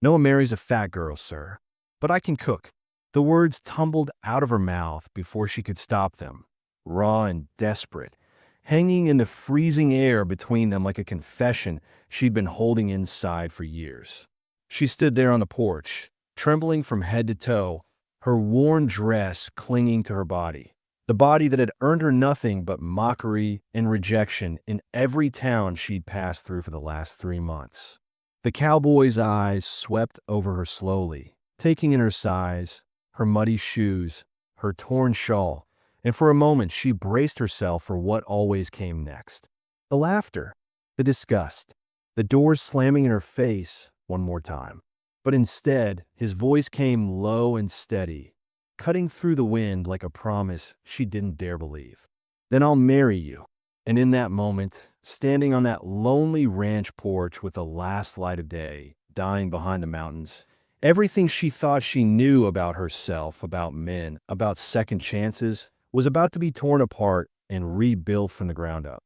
"No one marries a fat girl, sir. But I can cook." The words tumbled out of her mouth before she could stop them, raw and desperate, hanging in the freezing air between them like a confession she'd been holding inside for years. She stood there on the porch, trembling from head to toe, her worn dress clinging to her body. The body that had earned her nothing but mockery and rejection in every town she'd passed through for the last 3 months. The cowboy's eyes swept over her slowly, taking in her size, her muddy shoes, her torn shawl, and for a moment she braced herself for what always came next. The laughter, the disgust, the doors slamming in her face one more time. But instead, his voice came low and steady, cutting through the wind like a promise she didn't dare believe. "Then I'll marry you." And in that moment, standing on that lonely ranch porch with the last light of day dying behind the mountains, everything she thought she knew about herself, about men, about second chances, was about to be torn apart and rebuilt from the ground up.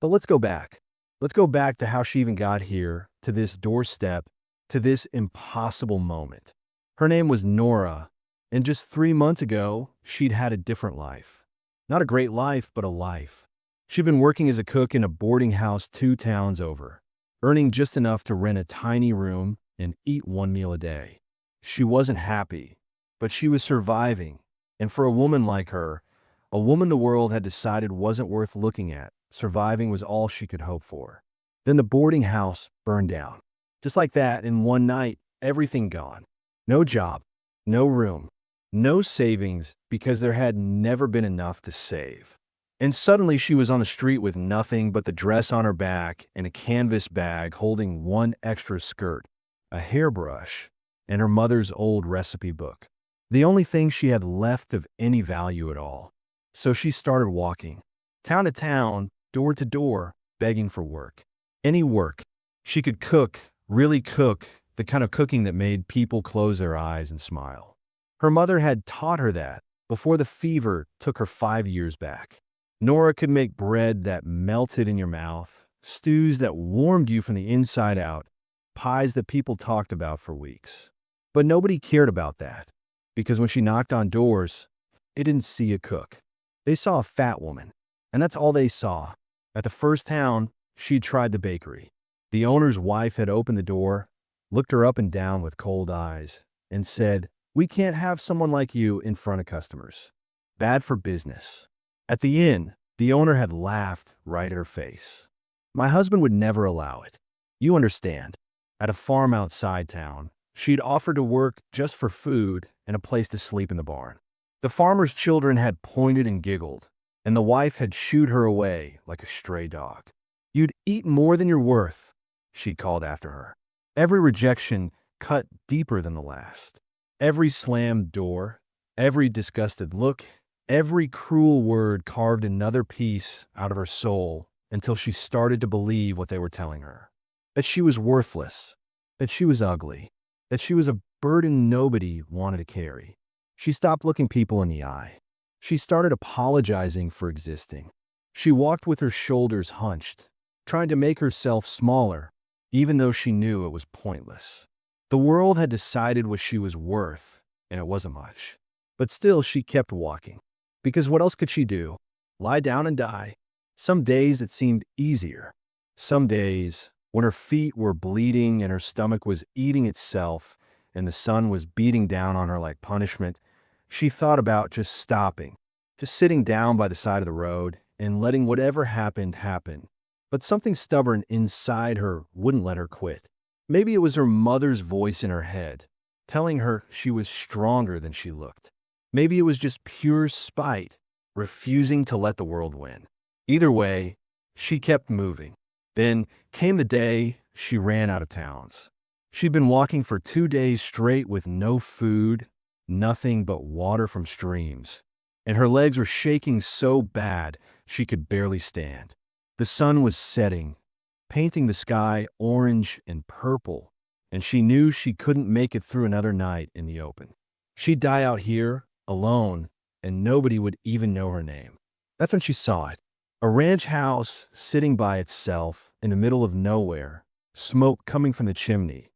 But let's go back. Let's go back to how she even got here, to this doorstep, to this impossible moment. Her name was Nora, and just 3 months ago, she'd had a different life. Not a great life, but a life. She'd been working as a cook in a boarding house 2 towns over, earning just enough to rent a tiny room and eat one meal a day. She wasn't happy, but she was surviving. And for a woman like her, a woman the world had decided wasn't worth looking at, surviving was all she could hope for. Then the boarding house burned down. Just like that, in one night, everything gone. No job, no room, no savings because there had never been enough to save. And suddenly she was on the street with nothing but the dress on her back and a canvas bag holding one extra skirt, a hairbrush, and her mother's old recipe book. The only thing she had left of any value at all. So she started walking, town to town, door to door, begging for work. Any work. She could cook, really cook, the kind of cooking that made people close their eyes and smile. Her mother had taught her that before the fever took her 5 years back. Nora could make bread that melted in your mouth, stews that warmed you from the inside out, pies that people talked about for weeks. But nobody cared about that, because when she knocked on doors, they didn't see a cook. They saw a fat woman, and that's all they saw. At the first town, she'd tried the bakery. The owner's wife had opened the door, looked her up and down with cold eyes, and said, "We can't have someone like you in front of customers. Bad for business." At the inn, the owner had laughed right at her face. "My husband would never allow it. You understand." At a farm outside town, she'd offered to work just for food and a place to sleep in the barn. The farmer's children had pointed and giggled, and the wife had shooed her away like a stray dog. "You'd eat more than you're worth," she'd called after her. Every rejection cut deeper than the last. Every slammed door, every disgusted look, every cruel word carved another piece out of her soul until she started to believe what they were telling her. That she was worthless, that she was ugly, that she was a burden nobody wanted to carry. She stopped looking people in the eye. She started apologizing for existing. She walked with her shoulders hunched, trying to make herself smaller, even though she knew it was pointless. The world had decided what she was worth, and it wasn't much. But still, she kept walking. Because what else could she do? Lie down and die? Some days it seemed easier. Some days, when her feet were bleeding and her stomach was eating itself and the sun was beating down on her like punishment, she thought about just stopping, just sitting down by the side of the road and letting whatever happened happen. But something stubborn inside her wouldn't let her quit. Maybe it was her mother's voice in her head, telling her she was stronger than she looked. Maybe it was just pure spite, refusing to let the world win. Either way, she kept moving. Then came the day she ran out of towns. She'd been walking for 2 days straight with no food, nothing but water from streams, and her legs were shaking so bad she could barely stand. The sun was setting, painting the sky orange and purple, and she knew she couldn't make it through another night in the open. She'd die out here, alone, and nobody would even know her name. That's when she saw it. A ranch house sitting by itself in the middle of nowhere, smoke coming from the chimney,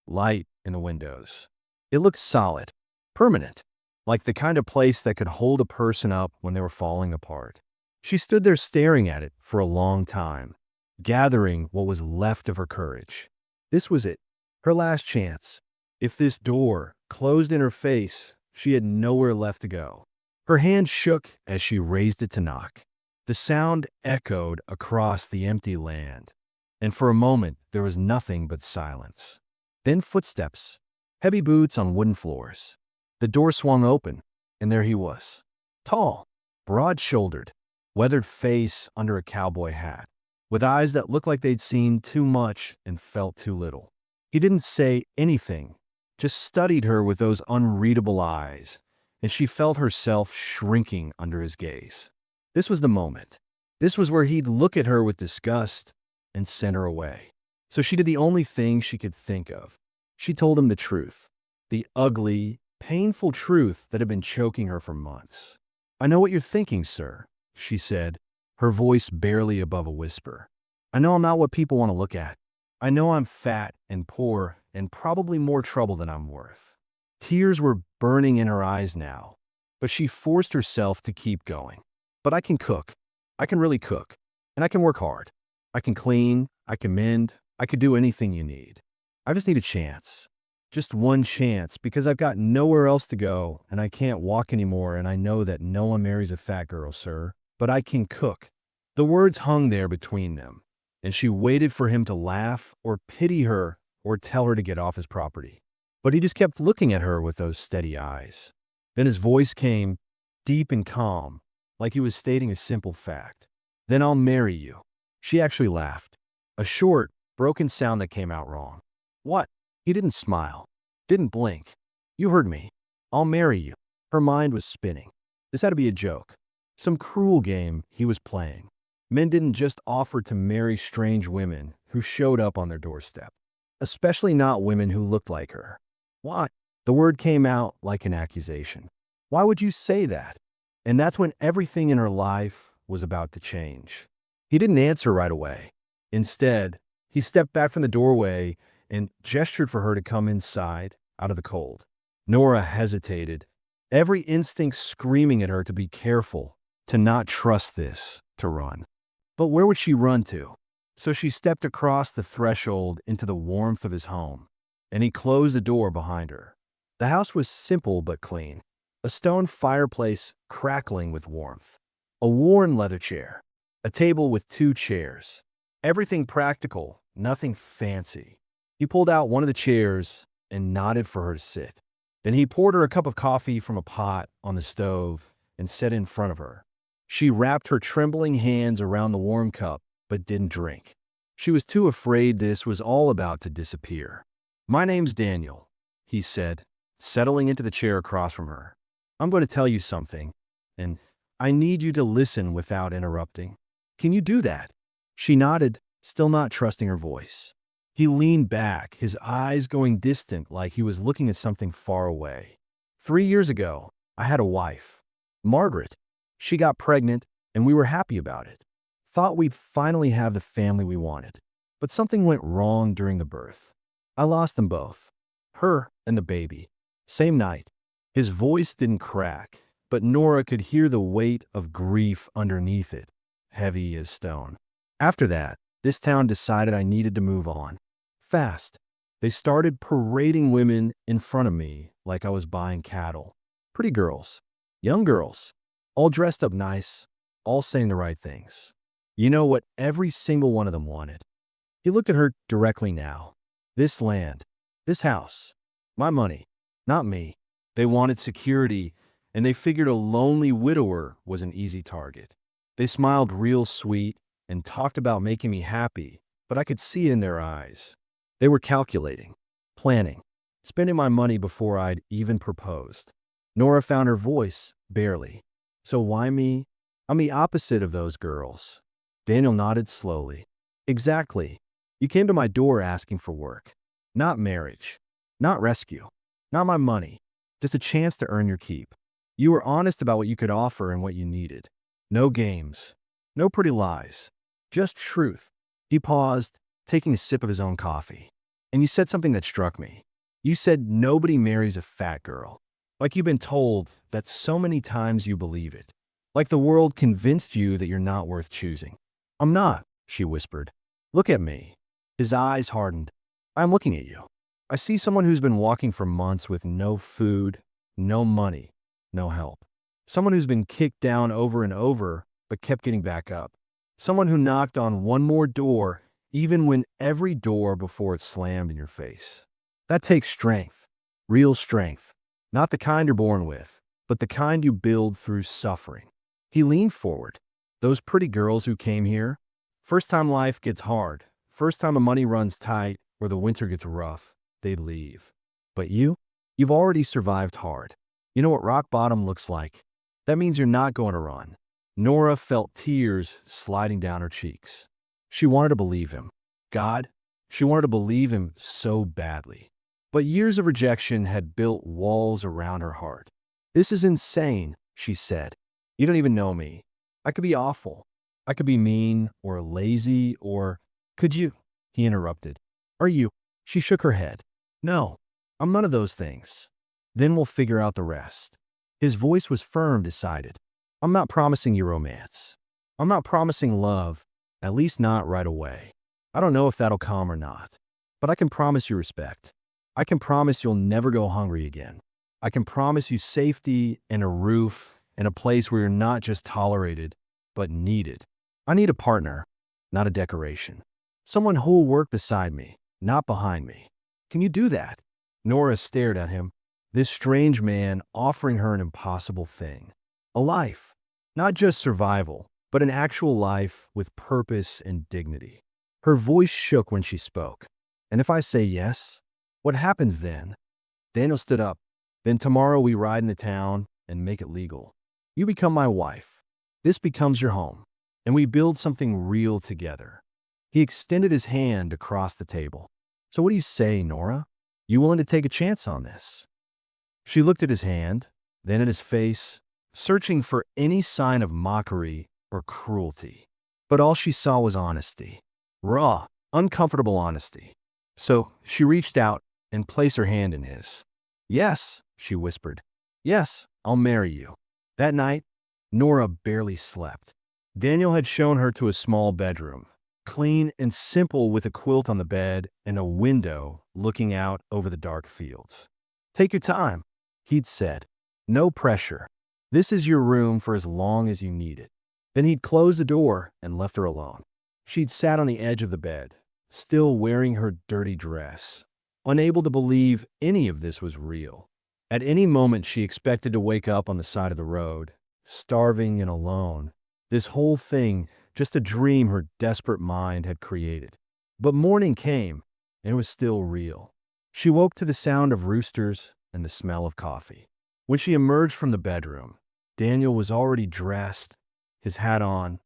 light in the windows. It looked solid, permanent, like the kind of place that could hold a person up when they were falling apart. She stood there staring at it for a long time, gathering what was left of her courage. This was it, her last chance. If this door closed in her face, she had nowhere left to go. Her hand shook as she raised it to knock. The sound echoed across the empty land, and for a moment there was nothing but silence. Then footsteps, heavy boots on wooden floors. The door swung open, and there he was. Tall, broad-shouldered, weathered face under a cowboy hat, with eyes that looked like they'd seen too much and felt too little. He didn't say anything, just studied her with those unreadable eyes, and she felt herself shrinking under his gaze. This was the moment. This was where he'd look at her with disgust and send her away. So she did the only thing she could think of. She told him the truth, the ugly, painful truth that had been choking her for months. "I know what you're thinking, sir," she said, her voice barely above a whisper. "I know I'm not what people want to look at. I know I'm fat and poor and probably more trouble than I'm worth." Tears were burning in her eyes now, but she forced herself to keep going. "But I can cook. I can really cook. And I can work hard. I can clean. I can mend. I could do anything you need. I just need a chance. Just one chance, because I've got nowhere else to go, and I can't walk anymore, and I know that no one marries a fat girl, sir. But I can cook." The words hung there between them, and she waited for him to laugh or pity her or tell her to get off his property. But he just kept looking at her with those steady eyes. Then his voice came, deep and calm, like he was stating a simple fact. "Then I'll marry you." She actually laughed, a short, broken sound that came out wrong. "What?" He didn't smile, didn't blink. "You heard me. I'll marry you." Her mind was spinning. This had to be a joke, some cruel game he was playing. Men didn't just offer to marry strange women who showed up on their doorstep, especially not women who looked like her. "Why?" The word came out like an accusation. "Why would you say that?" And that's when everything in her life was about to change. He didn't answer right away. Instead, he stepped back from the doorway and gestured for her to come inside, out of the cold. Nora hesitated, every instinct screaming at her to be careful, to not trust this, to run. But where would she run to? So she stepped across the threshold into the warmth of his home, and he closed the door behind her. The house was simple but clean. A stone fireplace crackling with warmth. A worn leather chair. A table with 2 chairs. Everything practical, nothing fancy. He pulled out one of the chairs and nodded for her to sit. Then he poured her a cup of coffee from a pot on the stove and set it in front of her. She wrapped her trembling hands around the warm cup, but didn't drink. She was too afraid this was all about to disappear. "My name's Daniel," he said, settling into the chair across from her. "I'm going to tell you something, and I need you to listen without interrupting. Can you do that?" She nodded, still not trusting her voice. He leaned back, his eyes going distant like he was looking at something far away. 3 years ago, I had a wife, Margaret. She got pregnant, and we were happy about it. Thought we'd finally have the family we wanted. But something went wrong during the birth. I lost them both, her and the baby. Same night. His voice didn't crack, but Nora could hear the weight of grief underneath it, heavy as stone. After that, this town decided I needed to move on. Fast. They started parading women in front of me like I was buying cattle. Pretty girls, young girls, all dressed up nice, all saying the right things. You know what every single one of them wanted? He looked at her directly now. This land, this house, my money, not me. They wanted security, and they figured a lonely widower was an easy target. They smiled real sweet and talked about making me happy, but I could see it in their eyes. They were calculating, planning, spending my money before I'd even proposed. Nora found her voice, barely. "So why me? I'm the opposite of those girls." Daniel nodded slowly. "Exactly. You came to my door asking for work. Not marriage. Not rescue. Not my money. Just a chance to earn your keep. You were honest about what you could offer and what you needed. No games. No pretty lies. Just truth." He paused, taking a sip of his own coffee. "And you said something that struck me. You said nobody marries a fat girl. Like you've been told that so many times you believe it. Like the world convinced you that you're not worth choosing. I'm not, she whispered. Look at me. His eyes hardened. I'm looking at you. I see someone who's been walking for months with no food, no money, no help. Someone who's been kicked down over and over, but kept getting back up. Someone who knocked on one more door, even when every door before it slammed in your face. That takes strength, real strength. Not the kind you're born with, but the kind you build through suffering. He leaned forward. Those pretty girls who came here, first time life gets hard, first time the money runs tight or the winter gets rough, they leave. But you've already survived hard. You know what rock bottom looks like. That means you're not going to run. Nora felt tears sliding down her cheeks. She wanted to believe him. God, she wanted to believe him so badly. But years of rejection had built walls around her heart. This is insane, she said. You don't even know me. I could be awful. I could be mean or lazy or… Could you? He interrupted. Are you? She shook her head. No, I'm none of those things. Then we'll figure out the rest. His voice was firm, decided. I'm not promising you romance. I'm not promising love, at least not right away. I don't know if that'll come or not. But I can promise you respect. I can promise you'll never go hungry again. I can promise you safety and a roof and a place where you're not just tolerated, but needed. I need a partner, not a decoration. Someone who'll work beside me, not behind me. Can you do that? Nora stared at him, this strange man offering her an impossible thing. A life, not just survival, but an actual life with purpose and dignity. Her voice shook when she spoke. And if I say yes, what happens then? Daniel stood up. Then tomorrow we ride into town and make it legal. You become my wife. This becomes your home. And we build something real together. He extended his hand across the table. So what do you say, Nora? You willing to take a chance on this? She looked at his hand, then at his face, searching for any sign of mockery or cruelty. But all she saw was honesty. Raw, uncomfortable honesty. So she reached out and placed her hand in his. Yes, she whispered. Yes, I'll marry you. That night, Nora barely slept. Daniel had shown her to a small bedroom, clean and simple with a quilt on the bed and a window looking out over the dark fields. Take your time, he'd said. No pressure. This is your room for as long as you need it. Then he'd closed the door and left her alone. She'd sat on the edge of the bed, still wearing her dirty dress, unable to believe any of this was real. At any moment she expected to wake up on the side of the road, starving and alone. This whole thing, just a dream her desperate mind had created. But morning came, and it was still real. She woke to the sound of roosters and the smell of coffee. When she emerged from the bedroom, Daniel was already dressed, his hat on,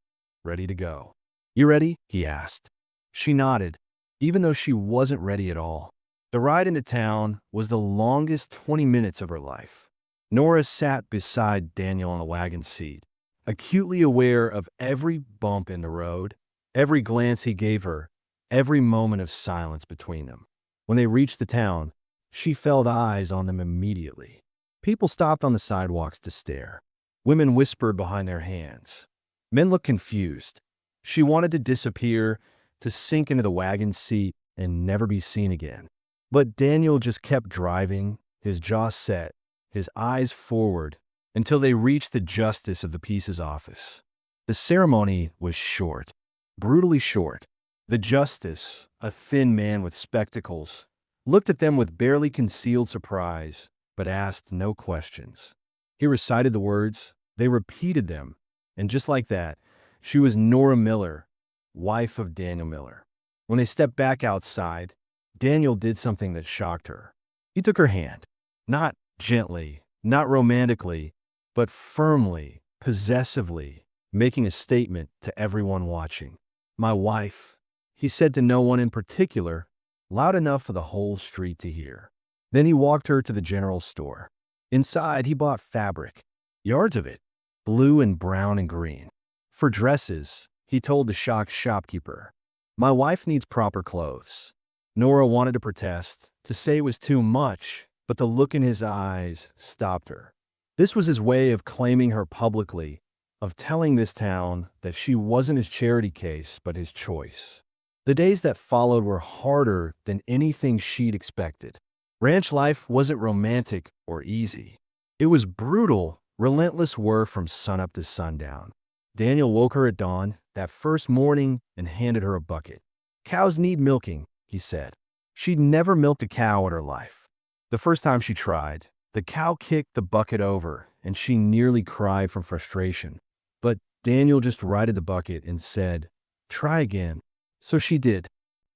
ready to go. You ready? He asked. She nodded, even though she wasn't ready at all. The ride into town was the longest 20 minutes of her life. Nora sat beside Daniel on the wagon seat, acutely aware of every bump in the road, every glance he gave her, every moment of silence between them. When they reached the town, she felt eyes on them immediately. People stopped on the sidewalks to stare. Women whispered behind their hands. Men looked confused. She wanted to disappear, to sink into the wagon seat and never be seen again. But Daniel just kept driving, his jaw set, his eyes forward, until they reached the justice of the peace's office. The ceremony was short, brutally short. The justice, a thin man with spectacles, looked at them with barely concealed surprise, but asked no questions. He recited the words, they repeated them, and just like that, she was Nora Miller, wife of Daniel Miller. When they stepped back outside, Daniel did something that shocked her. He took her hand, not gently, not romantically, but firmly, possessively, making a statement to everyone watching. My wife, he said to no one in particular, loud enough for the whole street to hear. Then he walked her to the general store. Inside, he bought fabric, yards of it, blue and brown and green. For dresses, he told the shocked shopkeeper, my wife needs proper clothes. Nora wanted to protest, to say it was too much, but the look in his eyes stopped her. This was his way of claiming her publicly, of telling this town that she wasn't his charity case, but his choice. The days that followed were harder than anything she'd expected. Ranch life wasn't romantic or easy. It was brutal, relentless work from sunup to sundown. Daniel woke her at dawn that first morning and handed her a bucket. "Cows need milking," he said. She'd never milked a cow in her life. The first time she tried, the cow kicked the bucket over, and she nearly cried from frustration. But Daniel just righted the bucket and said, "Try again." So she did,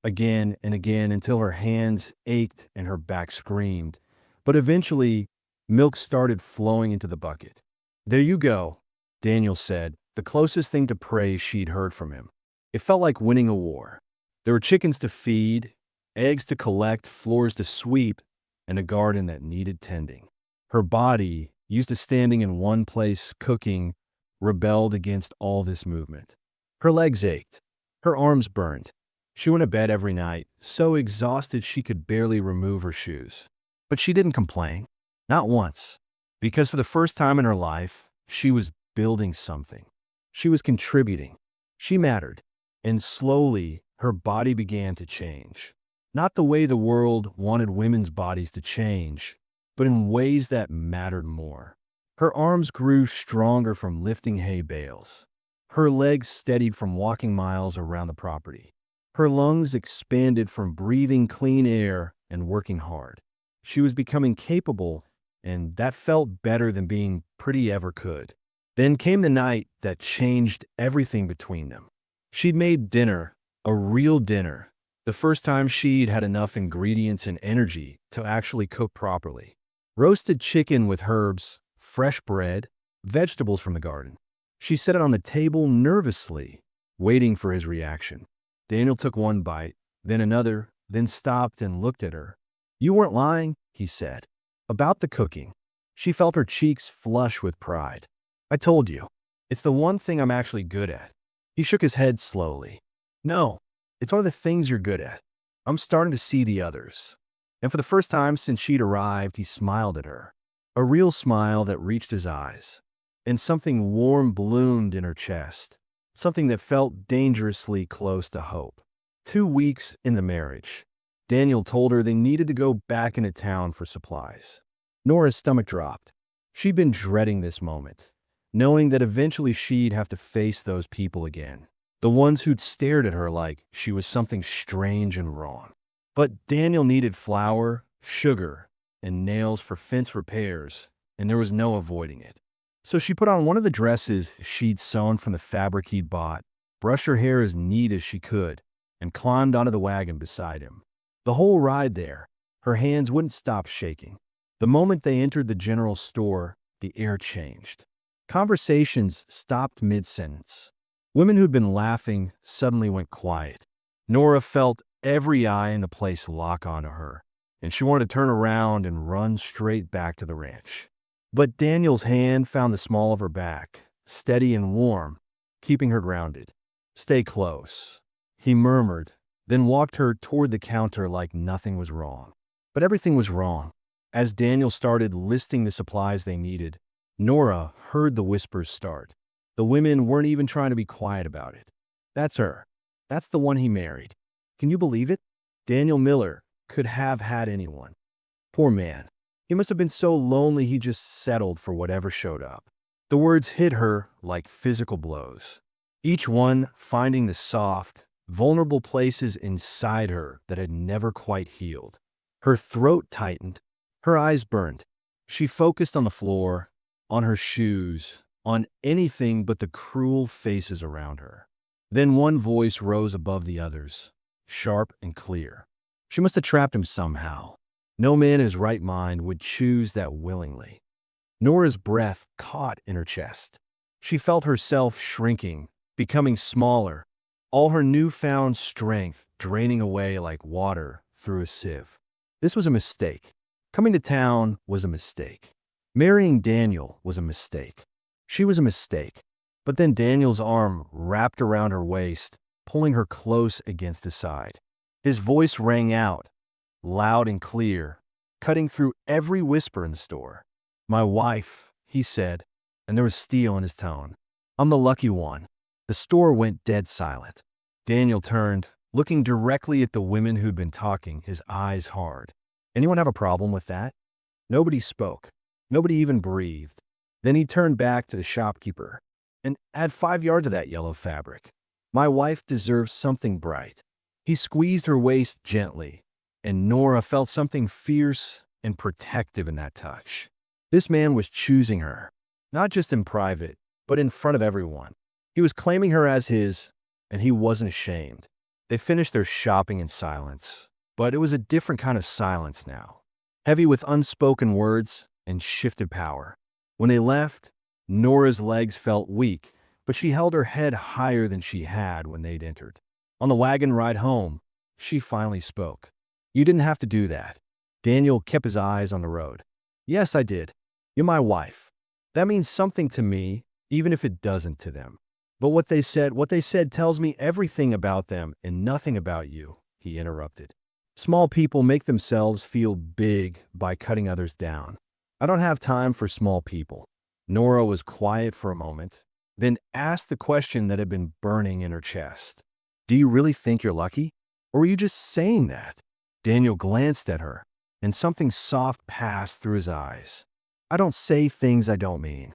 again and again until her hands ached and her back screamed. But eventually, milk started flowing into the bucket. "There you go," Daniel said, the closest thing to praise she'd heard from him. It felt like winning a war. There were chickens to feed, eggs to collect, floors to sweep, and a garden that needed tending. Her body, used to standing in one place cooking, rebelled against all this movement. Her legs ached. Her arms burned. She went to bed every night, so exhausted she could barely remove her shoes. But she didn't complain. Not once. Because for the first time in her life, she was building something. She was contributing. She mattered. And slowly, her body began to change. Not the way the world wanted women's bodies to change, but in ways that mattered more. Her arms grew stronger from lifting hay bales. Her legs steadied from walking miles around the property. Her lungs expanded from breathing clean air and working hard. She was becoming capable, and that felt better than being pretty ever could. Then came the night that changed everything between them. She'd made dinner, a real dinner, the first time she'd had enough ingredients and energy to actually cook properly. Roasted chicken with herbs, fresh bread, vegetables from the garden. She set it on the table nervously, waiting for his reaction. Daniel took one bite, then another, then stopped and looked at her. "You weren't lying," he said. "About the cooking." She felt her cheeks flush with pride. "I told you. It's the one thing I'm actually good at." He shook his head slowly. "No, it's one of the things you're good at. I'm starting to see the others." And for the first time since she'd arrived, he smiled at her. A real smile that reached his eyes. And something warm bloomed in her chest. Something that felt dangerously close to hope. 2 weeks in the marriage, Daniel told her they needed to go back into town for supplies. Nora's stomach dropped. She'd been dreading this moment, knowing that eventually she'd have to face those people again. The ones who'd stared at her like she was something strange and wrong. But Daniel needed flour, sugar, and nails for fence repairs, and there was no avoiding it. So she put on one of the dresses she'd sewn from the fabric he'd bought, brushed her hair as neat as she could, and climbed onto the wagon beside him. The whole ride there, her hands wouldn't stop shaking. The moment they entered the general store, the air changed. Conversations stopped mid-sentence. Women who'd been laughing suddenly went quiet. Nora felt every eye in the place lock onto her, and she wanted to turn around and run straight back to the ranch. But Daniel's hand found the small of her back, steady and warm, keeping her grounded. "Stay close," he murmured, then walked her toward the counter like nothing was wrong. But everything was wrong. As Daniel started listing the supplies they needed, Nora heard the whispers start. The women weren't even trying to be quiet about it. "That's her. That's the one he married. Can you believe it? Daniel Miller could have had anyone. Poor man. He must have been so lonely he just settled for whatever showed up." The words hit her like physical blows, each one finding the soft, vulnerable places inside her that had never quite healed. Her throat tightened. Her eyes burned. She focused on the floor, on her shoes, on anything but the cruel faces around her. Then one voice rose above the others, sharp and clear. She must have trapped him somehow. No man in his right mind would choose that willingly. Nora's breath caught in her chest. She felt herself shrinking, becoming smaller, all her newfound strength draining away like water through a sieve. This was a mistake. Coming to town was a mistake. Marrying Daniel was a mistake. She was a mistake. But then Daniel's arm wrapped around her waist, pulling her close against his side. His voice rang out, loud and clear, cutting through every whisper in the store. "My wife," he said, and there was steel in his tone. "I'm the lucky one." The store went dead silent. Daniel turned, looking directly at the women who'd been talking, his eyes hard. "Anyone have a problem with that?" Nobody spoke. Nobody even breathed. Then he turned back to the shopkeeper. "And add 5 yards of that yellow fabric. My wife deserves something bright." He squeezed her waist gently, and Nora felt something fierce and protective in that touch. This man was choosing her, not just in private, but in front of everyone. He was claiming her as his, and he wasn't ashamed. They finished their shopping in silence, but it was a different kind of silence now, heavy with unspoken words and shifted power. When they left, Nora's legs felt weak, but she held her head higher than she had when they'd entered. On the wagon ride home, she finally spoke. "You didn't have to do that." Daniel kept his eyes on the road. "Yes, I did. You're my wife. That means something to me, even if it doesn't to them. But what they said tells me everything about them and nothing about you," he interrupted. "Small people make themselves feel big by cutting others down. I don't have time for small people." Nora was quiet for a moment, then asked the question that had been burning in her chest. "Do you really think you're lucky? Or were you just saying that?" Daniel glanced at her, and something soft passed through his eyes. "I don't say things I don't mean."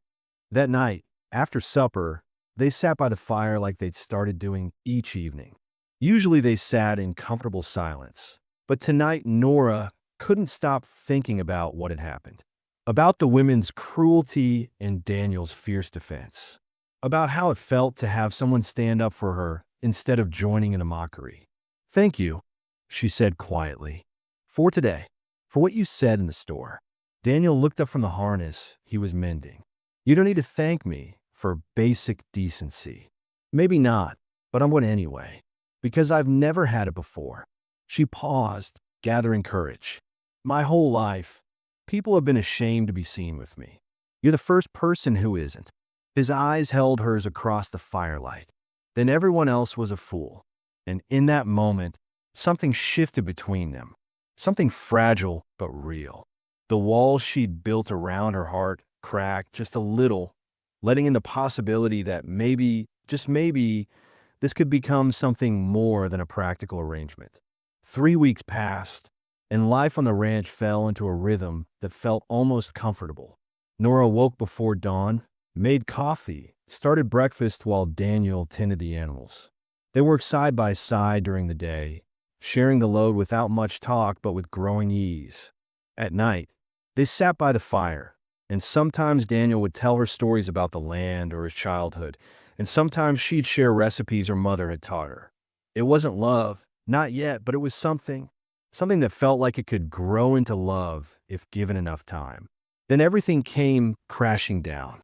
That night, after supper, they sat by the fire like they'd started doing each evening. Usually they sat in comfortable silence, but tonight Nora couldn't stop thinking about what had happened. About the women's cruelty and Daniel's fierce defense. About how it felt to have someone stand up for her instead of joining in the mockery. "Thank you," she said quietly, "for today, for what you said in the store." Daniel looked up from the harness he was mending. "You don't need to thank me for basic decency." "Maybe not, but I'm going anyway, because I've never had it before." She paused, gathering courage. "My whole life, people have been ashamed to be seen with me. You're the first person who isn't." His eyes held hers across the firelight. Then everyone else was a fool. And in that moment, something shifted between them. Something fragile but real. The wall she'd built around her heart cracked just a little, letting in the possibility that maybe, just maybe, this could become something more than a practical arrangement. 3 weeks passed, and life on the ranch fell into a rhythm that felt almost comfortable. Nora woke before dawn, made coffee, started breakfast while Daniel tended the animals. They worked side by side during the day, sharing the load without much talk but with growing ease. At night, they sat by the fire, and sometimes Daniel would tell her stories about the land or his childhood, and sometimes she'd share recipes her mother had taught her. It wasn't love, not yet, but it was something that felt like it could grow into love if given enough time. Then everything came crashing down.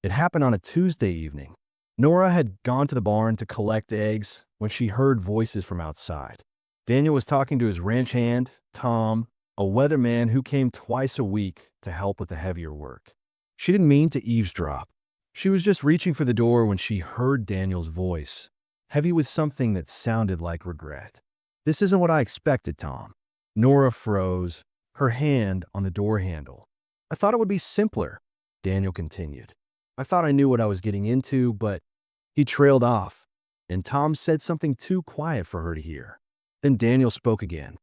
It happened on a Tuesday evening. Nora had gone to the barn to collect eggs when she heard voices from outside. Daniel was talking to his ranch hand, Tom, a weatherman who came twice a week to help with the heavier work. She didn't mean to eavesdrop. She was just reaching for the door when she heard Daniel's voice, heavy with something that sounded like regret. "This isn't what I expected, Tom." Nora froze, her hand on the door handle. "I thought it would be simpler," Daniel continued. "I thought I knew what I was getting into, but—" He trailed off, and Tom said something too quiet for her to hear. Then Daniel spoke again.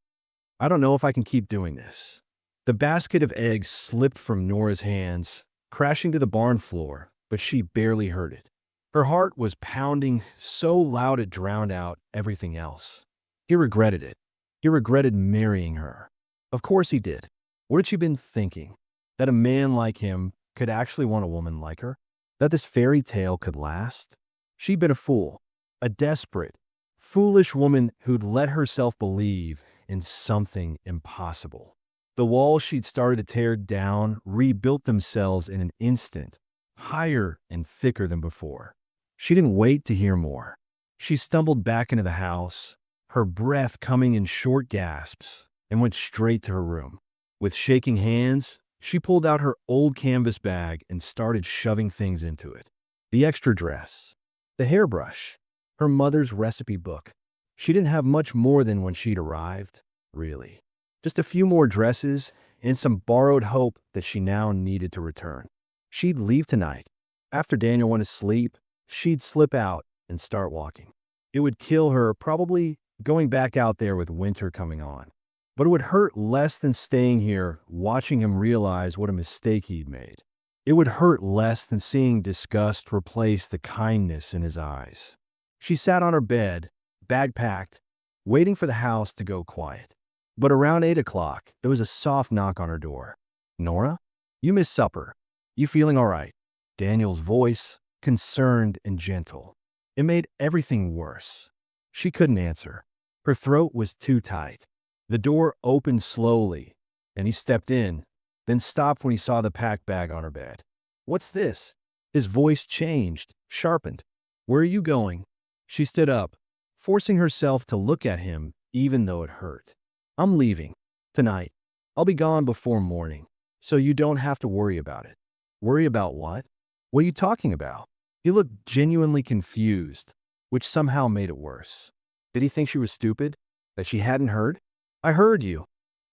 "I don't know if I can keep doing this." The basket of eggs slipped from Nora's hands, crashing to the barn floor, but she barely heard it. Her heart was pounding so loud it drowned out everything else. He regretted it. He regretted marrying her. Of course he did. What had she been thinking? That a man like him could actually want a woman like her? That this fairy tale could last? She'd been a fool, a desperate, foolish woman who'd let herself believe in something impossible. The walls she'd started to tear down rebuilt themselves in an instant, higher and thicker than before. She didn't wait to hear more. She stumbled back into the house, her breath coming in short gasps, and went straight to her room. With shaking hands, she pulled out her old canvas bag and started shoving things into it. The extra dress, the hairbrush, her mother's recipe book. She didn't have much more than when she'd arrived, really. Just a few more dresses and some borrowed hope that she now needed to return. She'd leave tonight. After Daniel went to sleep, she'd slip out and start walking. It would kill her, probably going back out there with winter coming on. But it would hurt less than staying here, watching him realize what a mistake he'd made. It would hurt less than seeing disgust replace the kindness in his eyes. She sat on her bed, bag packed, waiting for the house to go quiet. But around 8 o'clock, there was a soft knock on her door. "Nora? You missed supper. You feeling all right?" Daniel's voice, concerned and gentle. It made everything worse. She couldn't answer. Her throat was too tight. The door opened slowly, and he stepped in, then stopped when he saw the packed bag on her bed. "What's this?" His voice changed, sharpened. "Where are you going?" She stood up, forcing herself to look at him even though it hurt. "I'm leaving. Tonight. I'll be gone before morning, so you don't have to worry about it." "Worry about what? What are you talking about?" He looked genuinely confused, which somehow made it worse. Did he think she was stupid? That she hadn't heard? "I heard you,"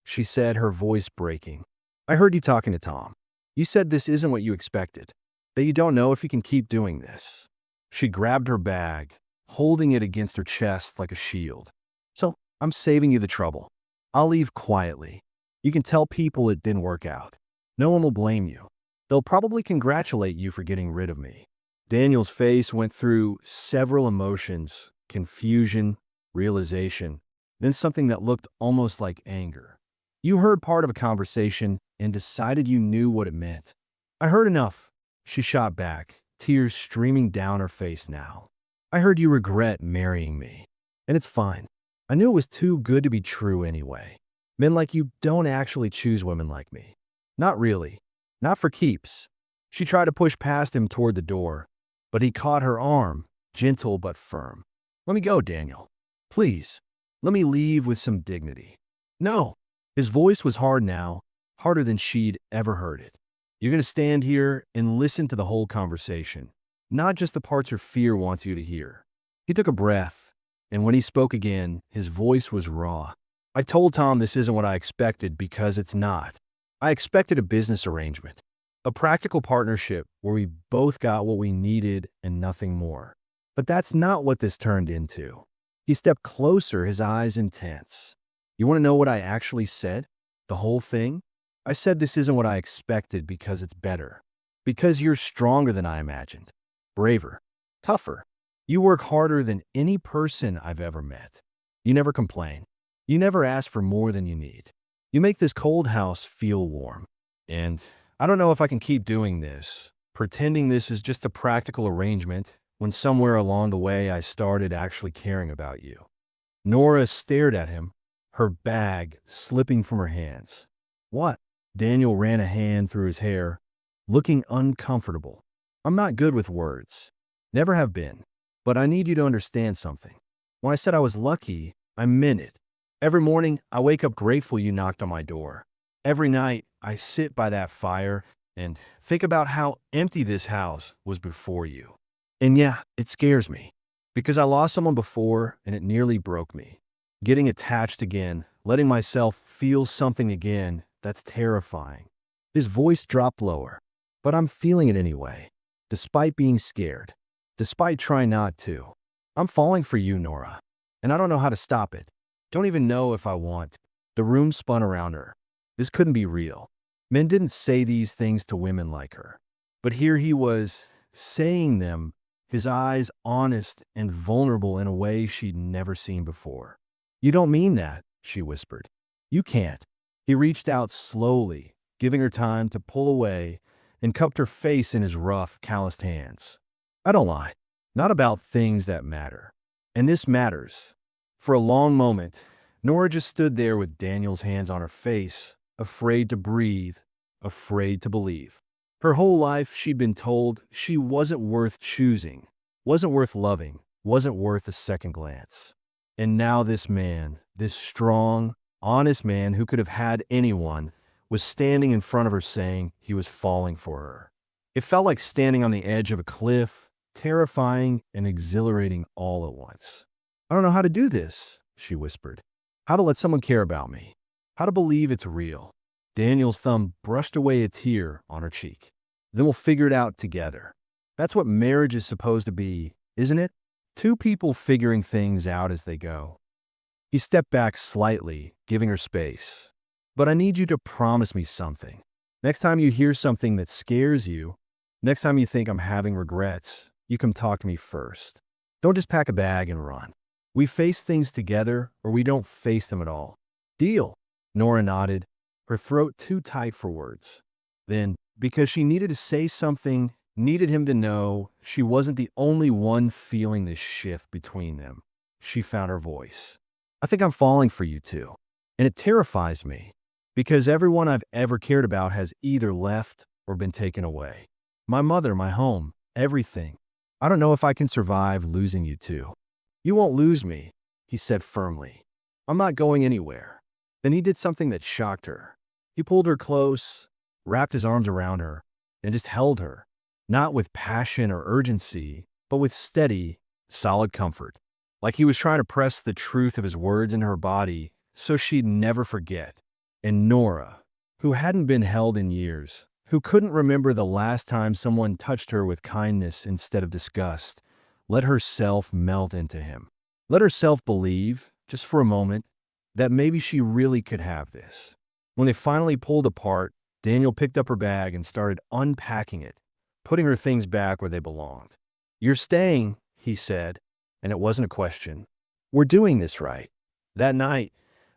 she said, her voice breaking. "I heard you talking to Tom. You said this isn't what you expected, that you don't know if you can keep doing this." She grabbed her bag, holding it against her chest like a shield. "So, I'm saving you the trouble. I'll leave quietly. You can tell people it didn't work out. No one will blame you. They'll probably congratulate you for getting rid of me." Daniel's face went through several emotions: confusion, realization, then something that looked almost like anger. "You heard part of a conversation and decided you knew what it meant." "I heard enough," she shot back, tears streaming down her face now. "I heard you regret marrying me. And it's fine. I knew it was too good to be true anyway. Men like you don't actually choose women like me. Not really. Not for keeps." She tried to push past him toward the door, but he caught her arm, gentle but firm. "Let me go, Daniel. Please. Let me leave with some dignity." "No." His voice was hard now, harder than she'd ever heard it. "You're going to stand here and listen to the whole conversation, not just the parts your fear wants you to hear." He took a breath, and when he spoke again, his voice was raw. "I told Tom this isn't what I expected because it's not. I expected a business arrangement, a practical partnership where we both got what we needed and nothing more. But that's not what this turned into." He stepped closer, his eyes intense. "You want to know what I actually said? The whole thing? I said this isn't what I expected because it's better. Because you're stronger than I imagined. Braver. Tougher. You work harder than any person I've ever met. You never complain. You never ask for more than you need. You make this cold house feel warm. And I don't know if I can keep doing this, pretending this is just a practical arrangement, when somewhere along the way I started actually caring about you." Nora stared at him, her bag slipping from her hands. "What?" Daniel ran a hand through his hair, looking uncomfortable. "I'm not good with words. Never have been. But I need you to understand something. When I said I was lucky, I meant it. Every morning, I wake up grateful you knocked on my door. Every night, I sit by that fire and think about how empty this house was before you. And yeah, it scares me, because I lost someone before and it nearly broke me. Getting attached again, letting myself feel something again, that's terrifying." His voice dropped lower. "But I'm feeling it anyway, despite being scared, despite trying not to. I'm falling for you, Nora, and I don't know how to stop it. Don't even know if I want." The room spun around her. This couldn't be real. Men didn't say these things to women like her. But here he was, saying them, his eyes honest and vulnerable in a way she'd never seen before. "You don't mean that," she whispered. "You can't." He reached out slowly, giving her time to pull away, and cupped her face in his rough, calloused hands. "I don't lie. Not about things that matter. And this matters." For a long moment, Nora just stood there with Daniel's hands on her face, afraid to breathe, afraid to believe. Her whole life she'd been told she wasn't worth choosing, wasn't worth loving, wasn't worth a second glance. And now this man, this strong, honest man who could have had anyone, was standing in front of her saying he was falling for her. It felt like standing on the edge of a cliff, terrifying and exhilarating all at once. I don't know how to do this, she whispered. How to let someone care about me. How to believe it's real. Daniel's thumb brushed away a tear on her cheek. Then we'll figure it out together. That's what marriage is supposed to be, isn't it? Two people figuring things out as they go. He stepped back slightly, giving her space. But I need you to promise me something. Next time you hear something that scares you, next time you think I'm having regrets, you come talk to me first. Don't just pack a bag and run. We face things together or we don't face them at all. Deal. Nora nodded, her throat too tight for words. Then, because she needed to say something, needed him to know she wasn't the only one feeling this shift between them, she found her voice. I think I'm falling for you two. And it terrifies me, because everyone I've ever cared about has either left or been taken away. My mother, my home, everything. I don't know if I can survive losing you two. You won't lose me, he said firmly. I'm not going anywhere. Then he did something that shocked her. He pulled her close, wrapped his arms around her, and just held her, not with passion or urgency, but with steady, solid comfort. Like he was trying to press the truth of his words into her body so she'd never forget. And Nora, who hadn't been held in years, who couldn't remember the last time someone touched her with kindness instead of disgust, let herself melt into him. Let herself believe, just for a moment, that maybe she really could have this. When they finally pulled apart, Daniel picked up her bag and started unpacking it, putting her things back where they belonged. You're staying, he said, and it wasn't a question. We're doing this right. That night,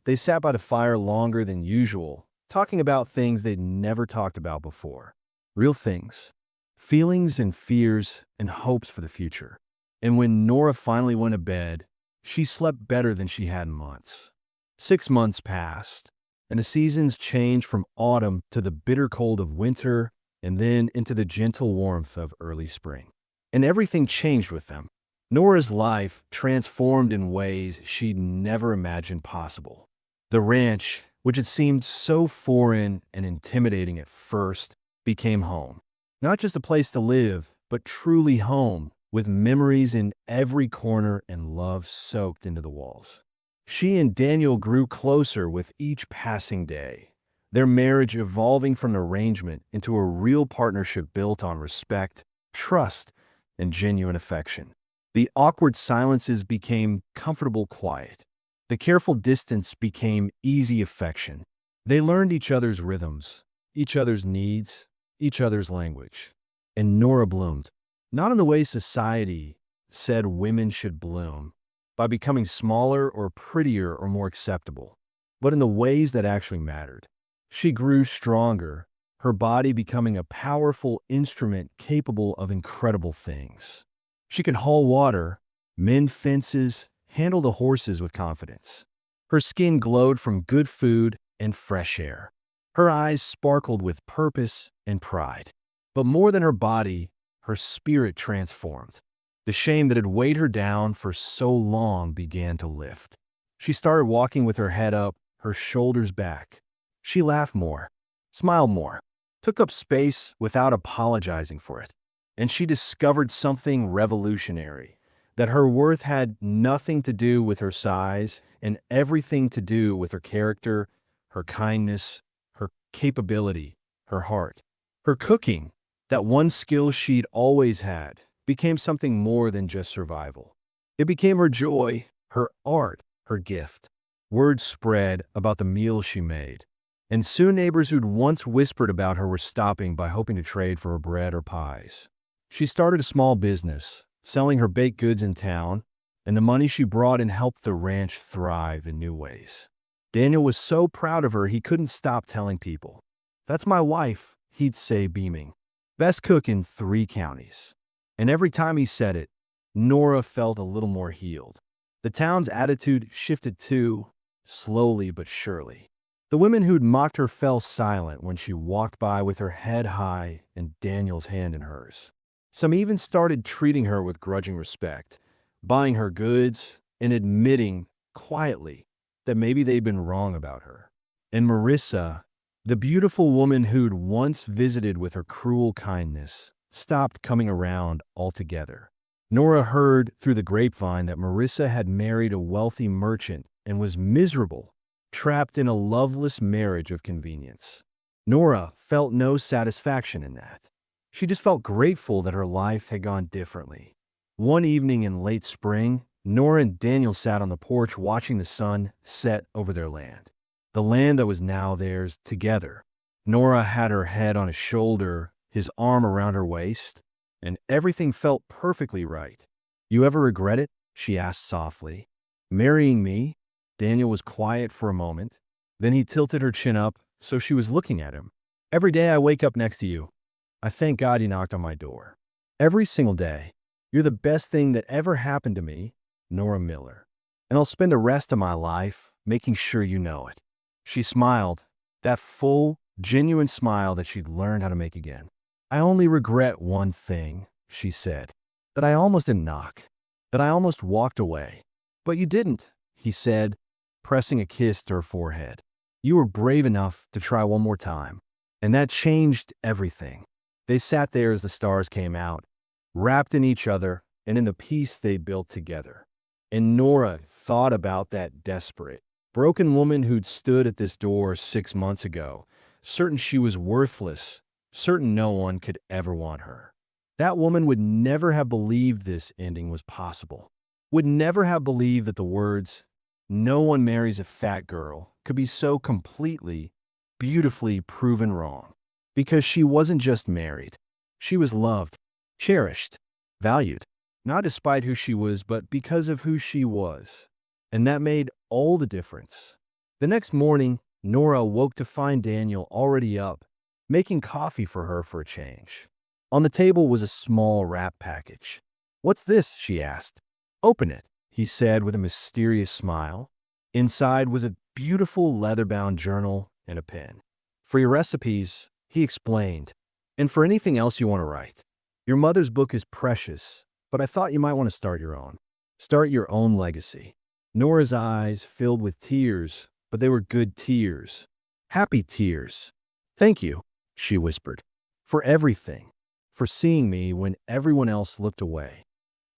they sat by the fire longer than usual, talking about things they'd never talked about before. Real things. Feelings and fears and hopes for the future. And when Nora finally went to bed, she slept better than she had in months. 6 months passed, and the seasons changed from autumn to the bitter cold of winter and then into the gentle warmth of early spring. And everything changed with them. Nora's life transformed in ways she'd never imagined possible. The ranch, which had seemed so foreign and intimidating at first, became home. Not just a place to live, but truly home, with memories in every corner and love soaked into the walls. She and Daniel grew closer with each passing day, their marriage evolving from an arrangement into a real partnership built on respect, trust, and genuine affection. The awkward silences became comfortable quiet. The careful distance became easy affection. They learned each other's rhythms, each other's needs, each other's language. And Nora bloomed, not in the way society said women should bloom, by becoming smaller or prettier or more acceptable, but in the ways that actually mattered. She grew stronger, her body becoming a powerful instrument capable of incredible things. She could haul water, mend fences, handle the horses with confidence. Her skin glowed from good food and fresh air. Her eyes sparkled with purpose and pride. But more than her body, her spirit transformed. The shame that had weighed her down for so long began to lift. She started walking with her head up, her shoulders back. She laughed more, smiled more, took up space without apologizing for it. And she discovered something revolutionary, that her worth had nothing to do with her size and everything to do with her character, her kindness, her capability, her heart. Her cooking, that one skill she'd always had, became something more than just survival. It became her joy, her art, her gift. Word spread about the meals she made, and soon neighbors who'd once whispered about her were stopping by hoping to trade for her bread or pies. She started a small business, selling her baked goods in town, and the money she brought in helped the ranch thrive in new ways. Daniel was so proud of her he couldn't stop telling people. That's my wife, he'd say beaming. Best cook in 3 counties. And every time he said it, Nora felt a little more healed. The town's attitude shifted too, slowly but surely. The women who'd mocked her fell silent when she walked by with her head high and Daniel's hand in hers. Some even started treating her with grudging respect, buying her goods and admitting, quietly, that maybe they'd been wrong about her. And Marissa, the beautiful woman who'd once visited with her cruel kindness, stopped coming around altogether. Nora heard through the grapevine that Marissa had married a wealthy merchant and was miserable, trapped in a loveless marriage of convenience. Nora felt no satisfaction in that. She just felt grateful that her life had gone differently. One evening in late spring, Nora and Daniel sat on the porch watching the sun set over their land. The land that was now theirs together. Nora had her head on his shoulder, his arm around her waist, and everything felt perfectly right. "You ever regret it?" she asked softly. "Marrying me?" Daniel was quiet for a moment. Then he tilted her chin up so she was looking at him. "Every day I wake up next to you. I thank God you knocked on my door. Every single day. You're the best thing that ever happened to me, Nora Miller. And I'll spend the rest of my life making sure you know it." She smiled, that full, genuine smile that she'd learned how to make again. "I only regret one thing," she said, "that I almost didn't knock, that I almost walked away." "But you didn't," he said, pressing a kiss to her forehead. "You were brave enough to try one more time, and that changed everything." They sat there as the stars came out, wrapped in each other and in the peace they built together. And Nora thought about that desperate, broken woman who'd stood at this door 6 months ago, certain she was worthless, certain no one could ever want her. That woman would never have believed this ending was possible, would never have believed that the words, "No one marries a fat girl," could be so completely, beautifully proven wrong. Because she wasn't just married. She was loved, cherished, valued, not despite who she was, but because of who she was. And that made all the difference. The next morning, Nora woke to find Daniel already up, making coffee for her for a change. On the table was a small wrap package. "What's this?" she asked. "Open it," he said with a mysterious smile. Inside was a beautiful leather-bound journal and a pen. "For your recipes," he explained, "and for anything else you want to write. Your mother's book is precious, but I thought you might want to start your own. Start your own legacy." Nora's eyes filled with tears, but they were good tears. Happy tears. "Thank you," she whispered, "for everything. For seeing me when everyone else looked away."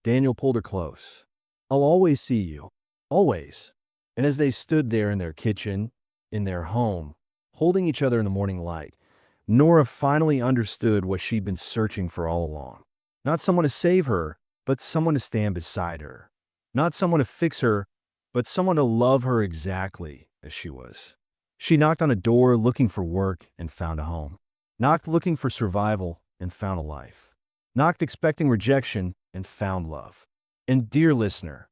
Daniel pulled her close. "I'll always see you. Always." And as they stood there in their kitchen, in their home, holding each other in the morning light, Nora finally understood what she'd been searching for all along. Not someone to save her, but someone to stand beside her. Not someone to fix her, but someone to love her exactly as she was. She knocked on a door looking for work and found a home. Knocked looking for survival and found a life. Knocked expecting rejection and found love. And dear listener,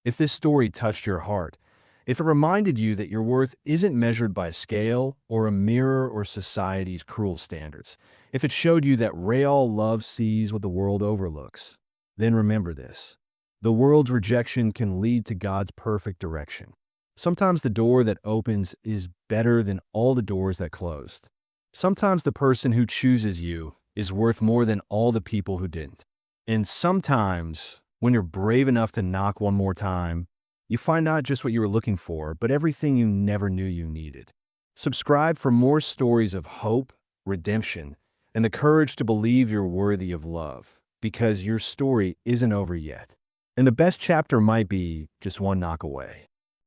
if this story touched your heart, if it reminded you that your worth isn't measured by a scale or a mirror or society's cruel standards, if it showed you that real love sees what the world overlooks, then remember this. The world's rejection can lead to God's perfect direction. Sometimes the door that opens is better than all the doors that closed. Sometimes the person who chooses you is worth more than all the people who didn't. And sometimes, when you're brave enough to knock one more time, you find not just what you were looking for, but everything you never knew you needed. Subscribe for more stories of hope, redemption, and the courage to believe you're worthy of love, because your story isn't over yet. And the best chapter might be just one knock away.